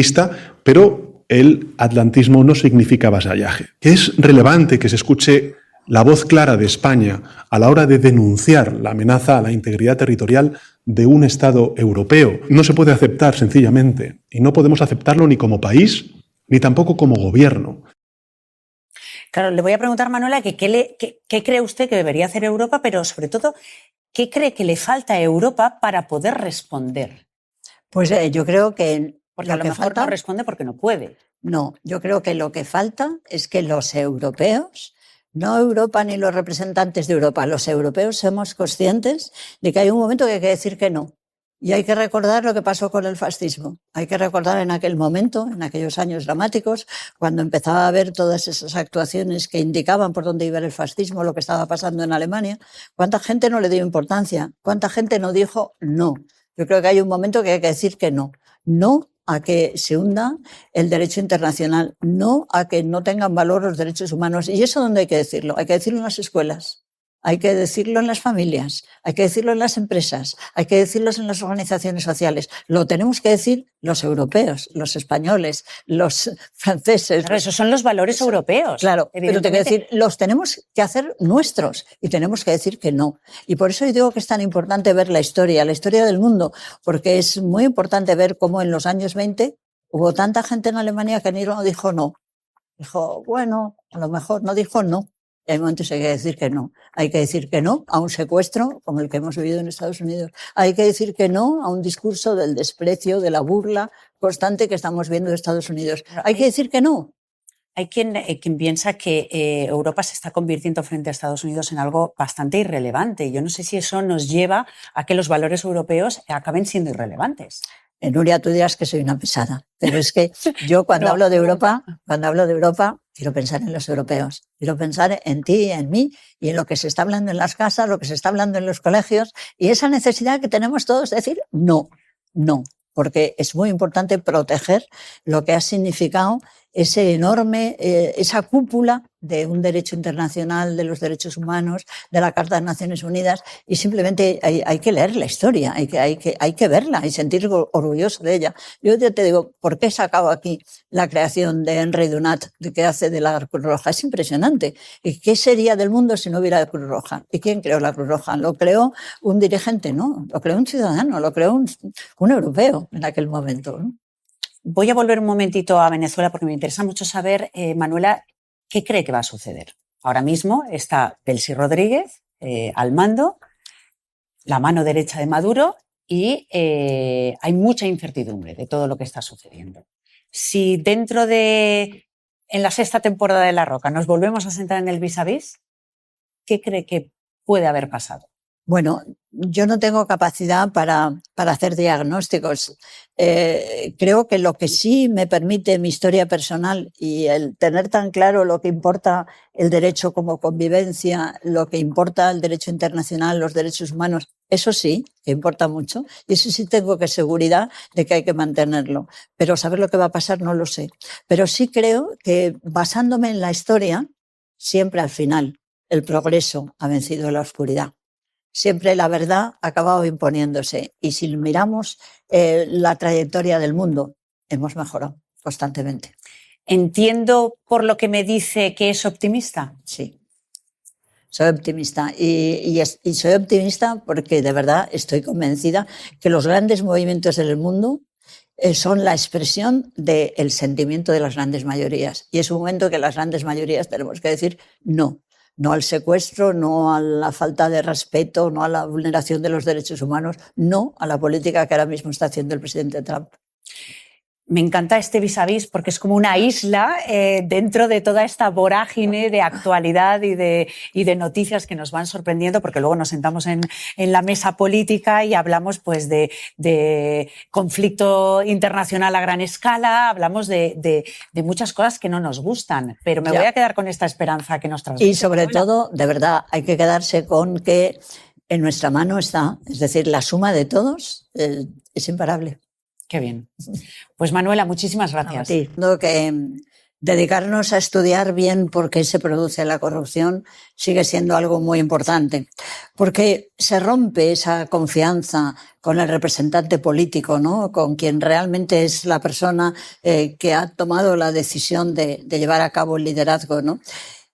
atlantista, pero el atlantismo no significa vasallaje. Es relevante que se escuche la voz clara de España a la hora de denunciar la amenaza a la integridad territorial de un Estado europeo. No se puede aceptar sencillamente, y no podemos aceptarlo ni como país, ni tampoco como gobierno. Claro, le voy a preguntar, Manuela, que qué cree usted que debería hacer Europa, pero sobre todo, ¿qué cree que le falta a Europa para poder responder? Pues yo creo que... Porque a lo mejor no responde porque no puede. No, yo creo que lo que falta es que los europeos, no Europa ni los representantes de Europa, los europeos somos conscientes de que hay un momento que hay que decir que no. Y hay que recordar lo que pasó con el fascismo. Hay que recordar en aquel momento, en aquellos años dramáticos, cuando empezaba a haber todas esas actuaciones que indicaban por dónde iba el fascismo, lo que estaba pasando en Alemania, cuánta gente no le dio importancia, cuánta gente no dijo no. Yo creo que hay un momento que hay que decir que no. No a que se hunda el derecho internacional, no a que no tengan valor los derechos humanos. ¿Y eso dónde hay que decirlo? Hay que decirlo en las escuelas, hay que decirlo en las familias, hay que decirlo en las empresas, hay que decirlo en las organizaciones sociales. Lo tenemos que decir los europeos, los españoles, los franceses. Pero esos son los valores europeos. Claro, pero tengo que decir, los tenemos que hacer nuestros y tenemos que decir que no. Y por eso yo digo que es tan importante ver la historia del mundo, porque es muy importante ver cómo en los años 20 hubo tanta gente en Alemania que ni no dijo no. Dijo, bueno, a lo mejor no dijo no. Y hay momentos que hay que decir que no. Hay que decir que no a un secuestro como el que hemos vivido en Estados Unidos. Hay que decir que no a un discurso del desprecio, de la burla constante que estamos viendo en Estados Unidos. Hay que decir que no. Hay quien piensa que Europa se está convirtiendo frente a Estados Unidos en algo bastante irrelevante. Yo no sé si eso nos lleva a que los valores europeos acaben siendo irrelevantes. Nuria, tú dirás que soy una pesada, pero es que yo cuando hablo de Europa, quiero pensar en los europeos, quiero pensar en ti, en mí y en lo que se está hablando en las casas, lo que se está hablando en los colegios y esa necesidad que tenemos todos de decir no, no, porque es muy importante proteger lo que ha significado ese enorme, esa cúpula de un derecho internacional, de los derechos humanos, de la Carta de Naciones Unidas, y simplemente hay que leer la historia, hay que verla y sentir orgulloso de ella. Yo te digo, ¿por qué he sacado aquí la creación de Henry Dunant, que hace de la Cruz Roja? Es impresionante. ¿Y qué sería del mundo si no hubiera Cruz Roja? ¿Y quién creó la Cruz Roja? ¿Lo creó un dirigente? No, lo creó un ciudadano, lo creó un europeo en aquel momento, ¿no? Voy a volver un momentito a Venezuela porque me interesa mucho saber, Manuela, ¿qué cree que va a suceder? Ahora mismo está Delcy Rodríguez al mando, la mano derecha de Maduro, y hay mucha incertidumbre de todo lo que está sucediendo. Si en la 6ª temporada de La Roca nos volvemos a sentar en el vis a vis, ¿qué cree que puede haber pasado? Bueno, yo no tengo capacidad para hacer diagnósticos. Creo que lo que sí me permite mi historia personal y el tener tan claro lo que importa el derecho como convivencia, lo que importa el derecho internacional, los derechos humanos, eso sí, que importa mucho. Y eso sí tengo seguridad de que hay que mantenerlo. Pero saber lo que va a pasar no lo sé. Pero sí creo que basándome en la historia, siempre al final el progreso ha vencido la oscuridad. Siempre la verdad ha acabado imponiéndose y si miramos la trayectoria del mundo, hemos mejorado constantemente. Entiendo por lo que me dice que es optimista. Sí, soy optimista y soy optimista porque de verdad estoy convencida que los grandes movimientos del mundo son la expresión del sentimiento de las grandes mayorías y es un momento que las grandes mayorías tenemos que decir no. No al secuestro, no a la falta de respeto, no a la vulneración de los derechos humanos, no a la política que ahora mismo está haciendo el presidente Trump. Me encanta este vis a vis porque es como una isla dentro de toda esta vorágine de actualidad y de noticias que nos van sorprendiendo, porque luego nos sentamos en la mesa política y hablamos pues de conflicto internacional a gran escala, hablamos de muchas cosas que no nos gustan, pero me voy a quedar con esta esperanza que nos transmite. Y sobre todo, de verdad, hay que quedarse con que en nuestra mano está, es decir, la suma de todos es imparable. Qué bien. Pues Manuela, muchísimas gracias. A ti. dedicarnos a estudiar bien por qué se produce la corrupción sigue siendo algo muy importante, porque se rompe esa confianza con el representante político, ¿no? Con quien realmente es la persona que ha tomado la decisión de llevar a cabo el liderazgo, ¿no?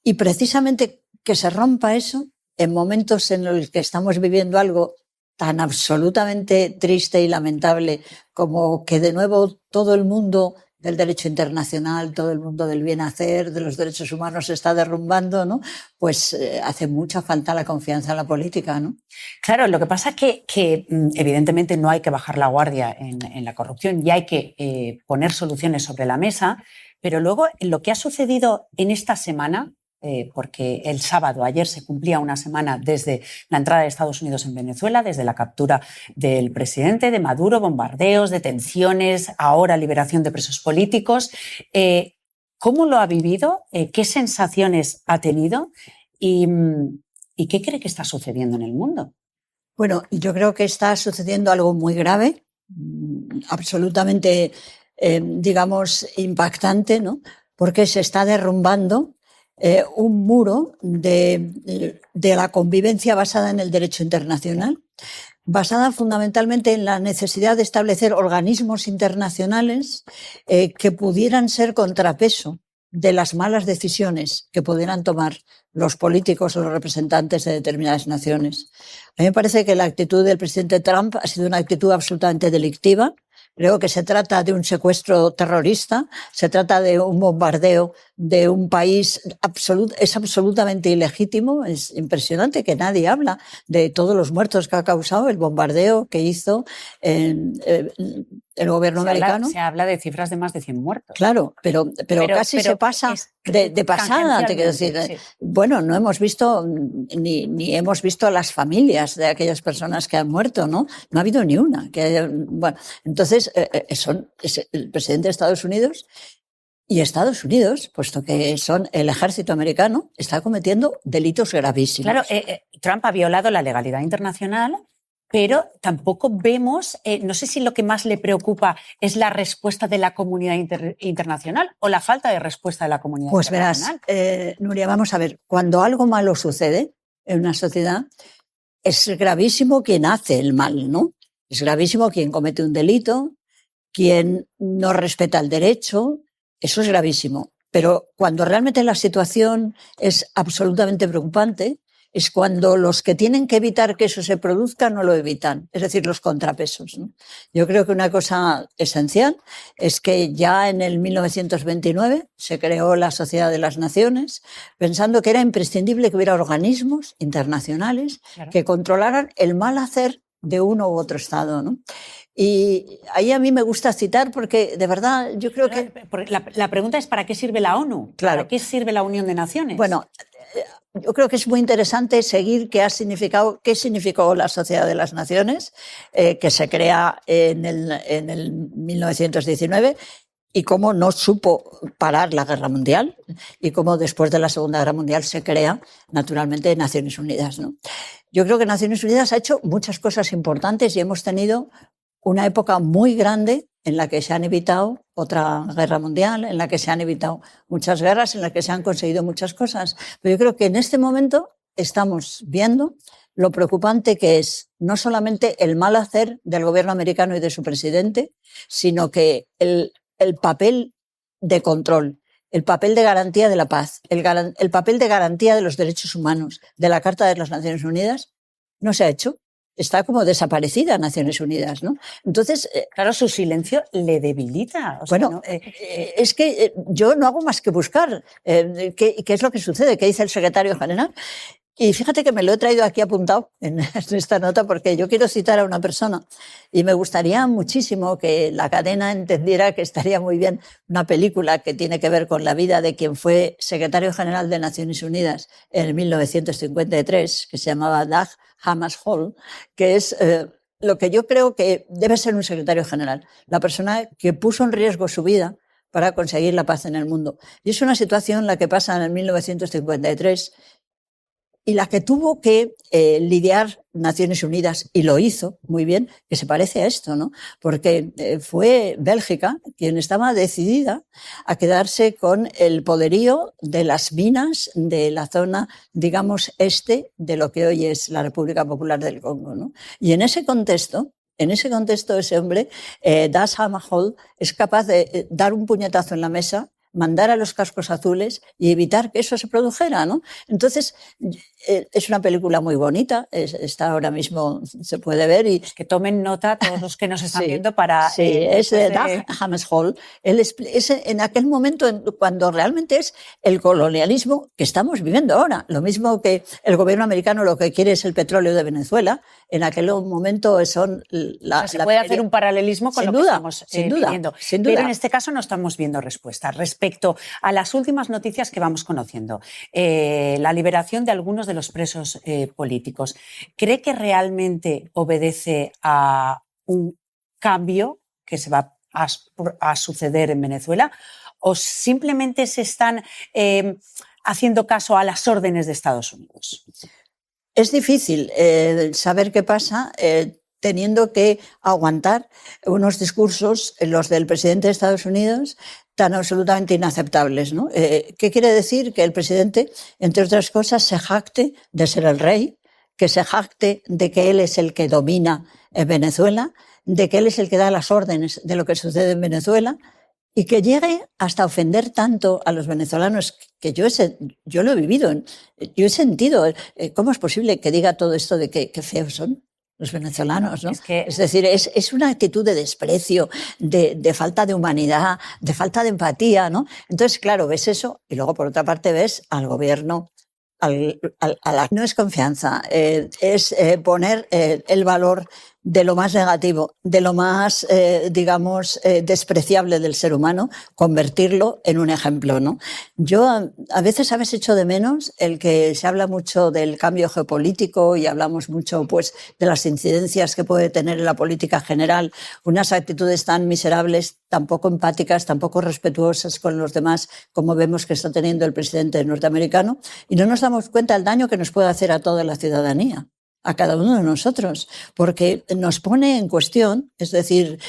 Y precisamente que se rompa eso en momentos en los que estamos viviendo algo tan absolutamente triste y lamentable como que de nuevo todo el mundo del derecho internacional, todo el mundo del bien hacer, de los derechos humanos se está derrumbando, ¿no? Pues hace mucha falta la confianza en la política, ¿no? Claro, lo que pasa es que evidentemente no hay que bajar la guardia en la corrupción y hay que poner soluciones sobre la mesa, pero luego lo que ha sucedido en esta semana, porque el sábado, ayer, se cumplía una semana desde la entrada de Estados Unidos en Venezuela, desde la captura del presidente, de Maduro, bombardeos, detenciones, ahora liberación de presos políticos. ¿Cómo lo ha vivido? ¿Qué sensaciones ha tenido? ¿Y qué cree que está sucediendo en el mundo? Bueno, yo creo que está sucediendo algo muy grave, absolutamente, digamos, impactante, ¿no? Porque se está derrumbando un muro de la convivencia basada en el derecho internacional, basada fundamentalmente en la necesidad de establecer organismos internacionales que pudieran ser contrapeso de las malas decisiones que pudieran tomar los políticos o los representantes de determinadas naciones. A mí me parece que la actitud del presidente Trump ha sido una actitud absolutamente delictiva. Creo que se trata de un secuestro terrorista, se trata de un bombardeo de un país es absolutamente ilegítimo. Es impresionante que nadie habla de todos los muertos que ha causado el bombardeo que hizo el gobierno americano. Se habla de cifras de más de 100 muertos. Claro, pero casi se pasa de pasada, te quiero decir. Sí. Bueno, no hemos visto ni hemos visto a las familias de aquellas personas que han muerto, ¿no? No ha habido ni una. Bueno, entonces, es el presidente de Estados Unidos y Estados Unidos, puesto que son el ejército americano, está cometiendo delitos gravísimos. Claro, Trump ha violado la legalidad internacional, pero tampoco vemos, no sé si lo que más le preocupa es la respuesta de la comunidad internacional o la falta de respuesta de la comunidad internacional. Pues verás, Nuria, vamos a ver, cuando algo malo sucede en una sociedad, es gravísimo quien hace el mal, ¿no? Es gravísimo quien comete un delito, quien no respeta el derecho, eso es gravísimo. Pero cuando realmente la situación es absolutamente preocupante, es cuando los que tienen que evitar que eso se produzca no lo evitan, es decir, los contrapesos, ¿no? Yo creo que una cosa esencial es que ya en el 1929 se creó la Sociedad de las Naciones, pensando que era imprescindible que hubiera organismos internacionales que controlaran el mal hacer de uno u otro Estado, ¿no? Y ahí a mí me gusta citar porque, de verdad, yo creo que... La pregunta es, ¿para qué sirve la ONU? Claro. ¿Para qué sirve la Unión de Naciones? Bueno, yo creo que es muy interesante seguir qué significó la Sociedad de las Naciones, que se crea en el 1919, y cómo no supo parar la Guerra Mundial, y cómo después de la Segunda Guerra Mundial se crea, naturalmente, Naciones Unidas, ¿no? Yo creo que Naciones Unidas ha hecho muchas cosas importantes y hemos tenido una época muy grande en la que se han evitado otra guerra mundial, en la que se han evitado muchas guerras, en la que se han conseguido muchas cosas. Pero yo creo que en este momento estamos viendo lo preocupante que es no solamente el mal hacer del gobierno americano y de su presidente, sino que el papel de control, el papel de garantía de la paz, el papel de garantía de los derechos humanos de la Carta de las Naciones Unidas no se ha hecho. Está como desaparecida Naciones Unidas, ¿no? Entonces, claro, su silencio le debilita. O sea, bueno, ¿no? Es que yo no hago más que buscar qué es lo que sucede, qué dice el secretario general. Y fíjate que me lo he traído aquí apuntado en esta nota porque yo quiero citar a una persona y me gustaría muchísimo que la cadena entendiera que estaría muy bien una película que tiene que ver con la vida de quien fue secretario general de Naciones Unidas en 1953, que se llamaba Dag Hammarskjöld, que es lo que yo creo que debe ser un secretario general, la persona que puso en riesgo su vida para conseguir la paz en el mundo. Y es una situación la que pasa en el 1953 y la que tuvo que lidiar Naciones Unidas, y lo hizo muy bien, que se parece a esto, ¿no? Porque fue Bélgica quien estaba decidida a quedarse con el poderío de las minas de la zona, digamos, este de lo que hoy es la República Popular del Congo, ¿no? Y en ese contexto, ese hombre, Dag Hammarskjöld, es capaz de dar un puñetazo en la mesa, mandar a los cascos azules y evitar que eso se produjera, ¿no? Entonces, es una película muy bonita, está ahora mismo, se puede ver. Y que tomen nota todos los que nos están sí, viendo para... Sí, es Dag Hammarskjöld. Es en aquel momento cuando realmente es el colonialismo que estamos viviendo ahora. Lo mismo que el gobierno americano lo que quiere es el petróleo de Venezuela. En aquel momento son... se puede hacer un paralelismo con lo que estamos viviendo. Sin duda. Pero en este caso no estamos viendo respuestas. Respecto a las últimas noticias que vamos conociendo, la liberación de algunos de los presos políticos, ¿cree que realmente obedece a un cambio que se va a suceder en Venezuela o simplemente se están haciendo caso a las órdenes de Estados Unidos? Es difícil saber qué pasa teniendo que aguantar unos discursos, los del presidente de Estados Unidos, tan absolutamente inaceptables, ¿no? ¿Qué quiere decir? Que el presidente, entre otras cosas, se jacte de ser el rey, que se jacte de que él es el que domina en Venezuela, de que él es el que da las órdenes de lo que sucede en Venezuela, y que llegue hasta ofender tanto a los venezolanos, que yo lo he vivido, yo he sentido, ¿cómo es posible que diga todo esto de que feos son los venezolanos, ¿no? Es decir, es una actitud de desprecio, de falta de humanidad, de falta de empatía, ¿no? Entonces, claro, ves eso y luego, por otra parte, ves al gobierno, no es confianza, es poner el valor de lo más negativo, de lo más, despreciable del ser humano, convertirlo en un ejemplo, ¿no? Yo a veces echo de menos el que se habla mucho del cambio geopolítico y hablamos mucho, pues, de las incidencias que puede tener en la política general unas actitudes tan miserables, tan poco empáticas, tan poco respetuosas con los demás, como vemos que está teniendo el presidente norteamericano, y no nos damos cuenta del daño que nos puede hacer a toda la ciudadanía, a cada uno de nosotros, porque nos pone en cuestión, es decir,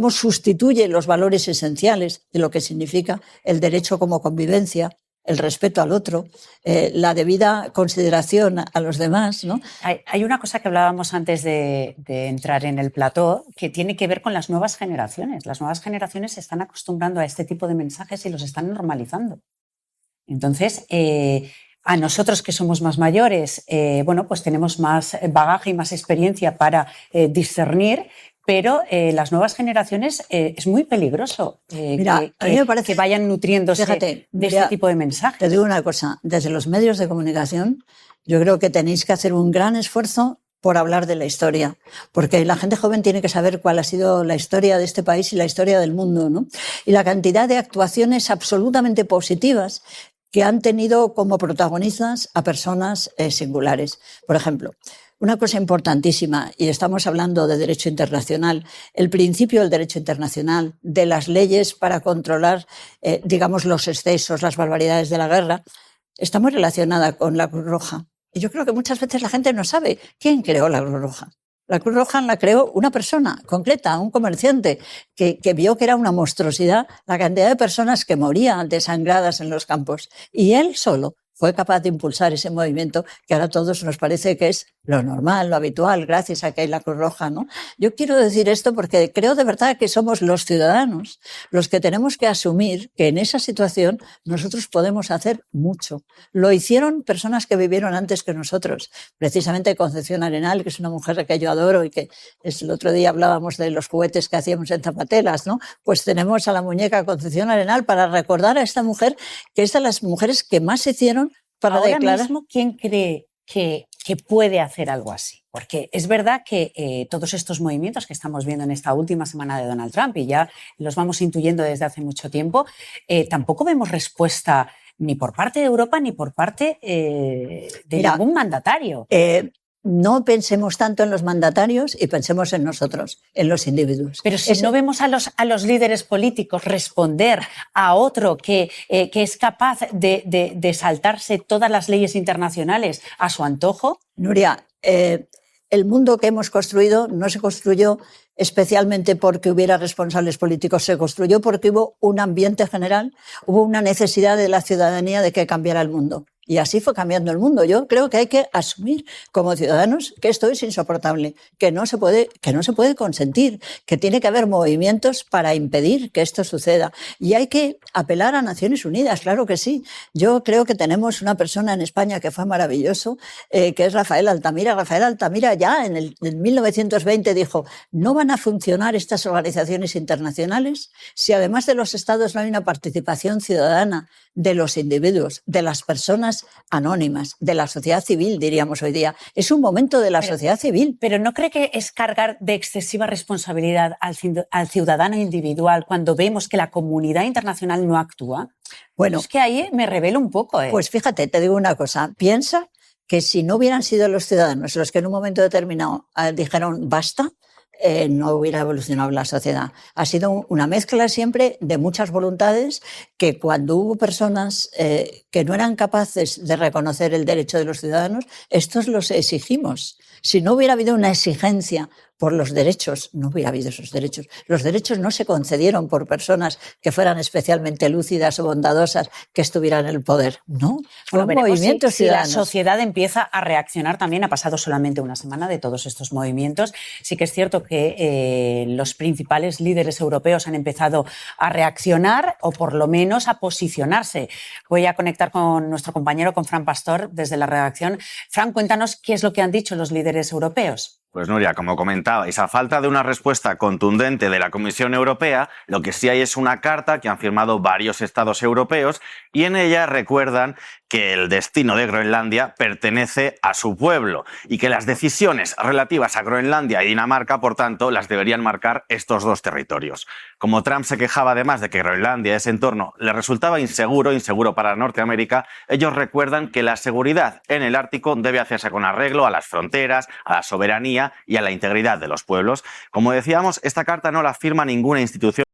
sustituye los valores esenciales de lo que significa el derecho como convivencia, el respeto al otro, la debida consideración a los demás, ¿no? Hay una cosa que hablábamos antes de entrar en el plató que tiene que ver con las nuevas generaciones. Las nuevas generaciones se están acostumbrando a este tipo de mensajes y los están normalizando. Entonces, a nosotros que somos más mayores, pues tenemos más bagaje y más experiencia para discernir, pero las nuevas generaciones es muy peligroso a mí me parece, que vayan nutriéndose de este tipo de mensajes. Te digo una cosa, desde los medios de comunicación yo creo que tenéis que hacer un gran esfuerzo por hablar de la historia, porque la gente joven tiene que saber cuál ha sido la historia de este país y la historia del mundo, ¿no? Y la cantidad de actuaciones absolutamente positivas que han tenido como protagonistas a personas singulares. Por ejemplo, una cosa importantísima, y estamos hablando de derecho internacional, el principio del derecho internacional, de las leyes para controlar, los excesos, las barbaridades de la guerra, está muy relacionada con la Cruz Roja. Y yo creo que muchas veces la gente no sabe quién creó la Cruz Roja. La Cruz Roja la creó una persona concreta, un comerciante, que vio que era una monstruosidad la cantidad de personas que morían desangradas en los campos. Y él solo fue capaz de impulsar ese movimiento que ahora a todos nos parece que es lo normal, lo habitual, gracias a que hay la Cruz Roja, ¿no? Yo quiero decir esto porque creo de verdad que somos los ciudadanos los que tenemos que asumir que en esa situación nosotros podemos hacer mucho. Lo hicieron personas que vivieron antes que nosotros. Precisamente Concepción Arenal, que es una mujer que yo adoro y que el otro día hablábamos de los juguetes que hacíamos en Zapatelas, ¿no? Pues tenemos a la muñeca Concepción Arenal para recordar a esta mujer, que es de las mujeres que más hicieron para ahora declarar. Mismo, ¿quién cree que puede hacer algo así? Porque es verdad que todos estos movimientos que estamos viendo en esta última semana de Donald Trump, y ya los vamos intuyendo desde hace mucho tiempo, tampoco vemos respuesta ni por parte de Europa ni por parte de ningún mandatario. no pensemos tanto en los mandatarios y pensemos en nosotros, en los individuos. Pero si no vemos a los líderes políticos responder a otro que es capaz de saltarse todas las leyes internacionales a su antojo. Nuria, el mundo que hemos construido no se construyó especialmente porque hubiera responsables políticos, se construyó porque hubo un ambiente general, hubo una necesidad de la ciudadanía de que cambiara el mundo. Y así fue cambiando el mundo. Yo creo que hay que asumir como ciudadanos que esto es insoportable, que no se puede consentir, que tiene que haber movimientos para impedir que esto suceda. Y hay que apelar a Naciones Unidas, claro que sí. Yo creo que tenemos una persona en España que fue maravilloso, que es Rafael Altamira. Rafael Altamira ya en 1920 dijo: no van a funcionar estas organizaciones internacionales si además de los estados no hay una participación ciudadana de los individuos, de las personas anónimas, de la sociedad civil, diríamos hoy día. Es un momento de la sociedad civil. Pero ¿no cree que es cargar de excesiva responsabilidad al ciudadano individual cuando vemos que la comunidad internacional no actúa? Bueno, es que ahí me revelo un poco. Pues fíjate, te digo una cosa. Piensa que si no hubieran sido los ciudadanos los que en un momento determinado dijeron basta, no hubiera evolucionado la sociedad. Ha sido una mezcla siempre de muchas voluntades que cuando hubo personas que no eran capaces de reconocer el derecho de los ciudadanos, estos los exigimos. Si no hubiera habido una exigencia por los derechos, no hubiera habido esos derechos. Los derechos no se concedieron por personas que fueran especialmente lúcidas o bondadosas, que estuvieran en el poder. No, fue un movimiento ciudadano. Si la sociedad empieza a reaccionar también, ha pasado solamente una semana de todos estos movimientos. Sí que es cierto que los principales líderes europeos han empezado a reaccionar o por lo menos a posicionarse. Voy a conectar con nuestro compañero, con Fran Pastor, desde la redacción. Fran, cuéntanos qué es lo que han dicho los líderes europeos. Pues Nuria, como comentabais, a falta de una respuesta contundente de la Comisión Europea, lo que sí hay es una carta que han firmado varios estados europeos y en ella recuerdan que el destino de Groenlandia pertenece a su pueblo y que las decisiones relativas a Groenlandia y Dinamarca, por tanto, las deberían marcar estos dos territorios. Como Trump se quejaba además de que Groenlandia, ese entorno, le resultaba inseguro para Norteamérica, ellos recuerdan que la seguridad en el Ártico debe hacerse con arreglo a las fronteras, a la soberanía y a la integridad de los pueblos. Como decíamos, esta carta no la firma ninguna institución